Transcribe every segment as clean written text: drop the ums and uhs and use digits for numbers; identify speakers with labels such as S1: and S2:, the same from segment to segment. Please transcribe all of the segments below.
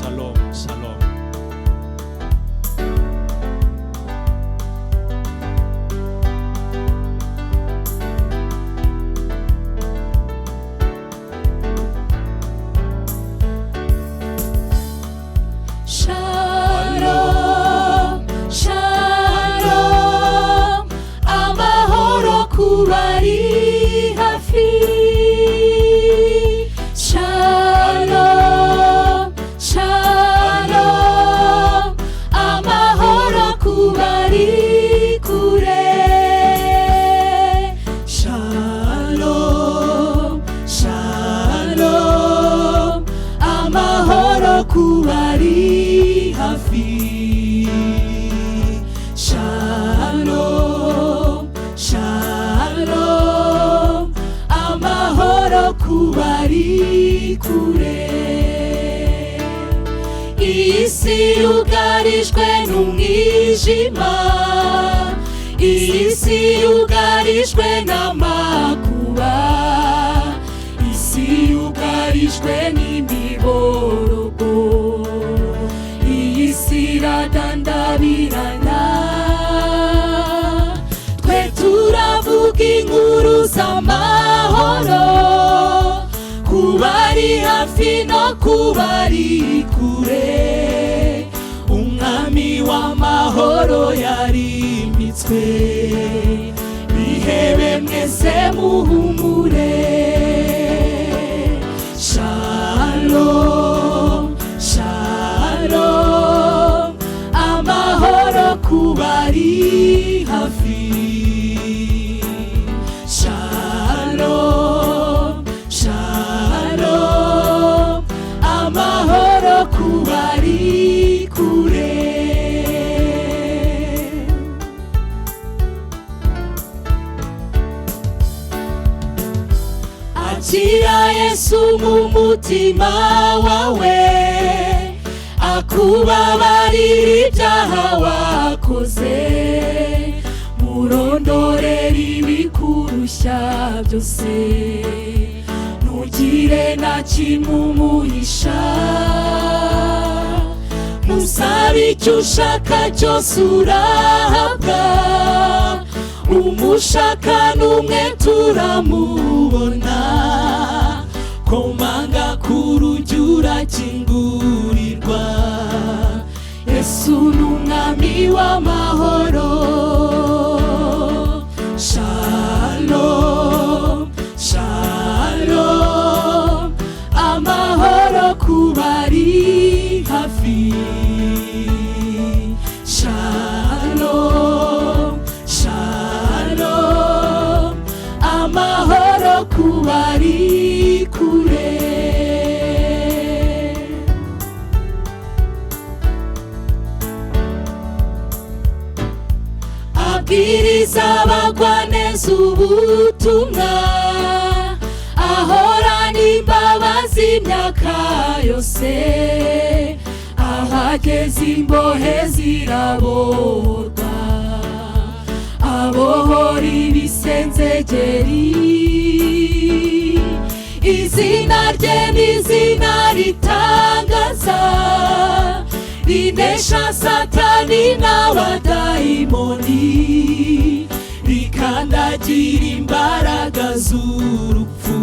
S1: Shalom, shalom.
S2: Shalom, shalom, amahoro kubari hafi. Shalom, shalom, amahoro kubari kure. Shalom, shalom, amahoro kubari hafi. Shalom, shalom, amahoro kubari kure. Isi yugarijwe n'umwijima, isi yugarijwe n'amakuba, isi yugarijwe n'imiborogo, iyi si iradandabirana. Twe turavuga inkuru z'amahoro, kubari hafi no kubari kure. Umwami w'amahoro yarimitswe, bihebe mwese muhumure. Shalom, shalom, amahoro kubari hafi. Shalom, shalom, amahoro kubari kure. Akira Yesu mu mutima wawe, akubabarira ibyaha wakoze, murondorera ibikurushya byose, ntugire na kimwe umuhisha. Musabe icyo ushaka cyose urahabwa, umushaka n'umwe turamubona. Komanga ku rugi urakingurirwa, Yesu ni umwami w'amahoro. Shalom, shalom, amahoro kubari hafi. Shalom, shalom, amahoro kubari kure. Abwiriza abagwaneza ubutumwa, ahorana imbabazi imyaka yose, ahageze imbohe ziraborwa, abohora ibisenzegeri. Izina rye ni izina ritangaza, rinesha Satani n'abadayimoni, rikandagira imbaraga z'urupfu.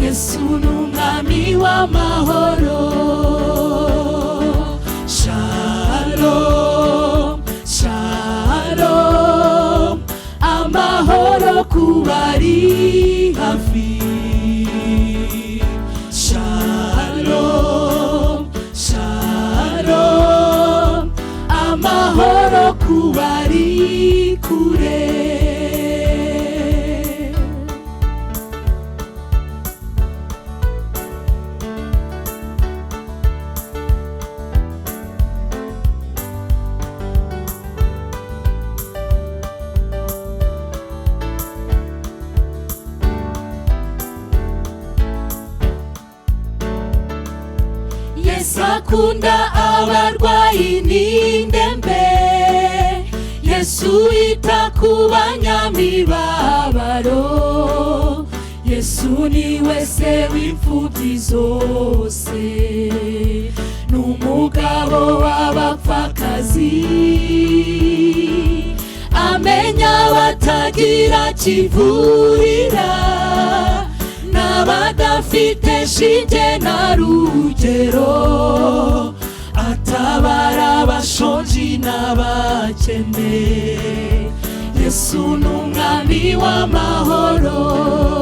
S2: Yesu ni umwami w'amahoro. Shalom, shalom, amahoro kubari hafi. Shalom, shalom, amahoro kubari kure. Yesu akunda abarwayi n'indembe, Yesu yita ku banyamibabaro. Yesu ni we se w'imfubyi zose, atagira kivurira n'abadafite shinge na rugero, atabara abashonji n'abakene. Yesu n'umwami w'amahoro.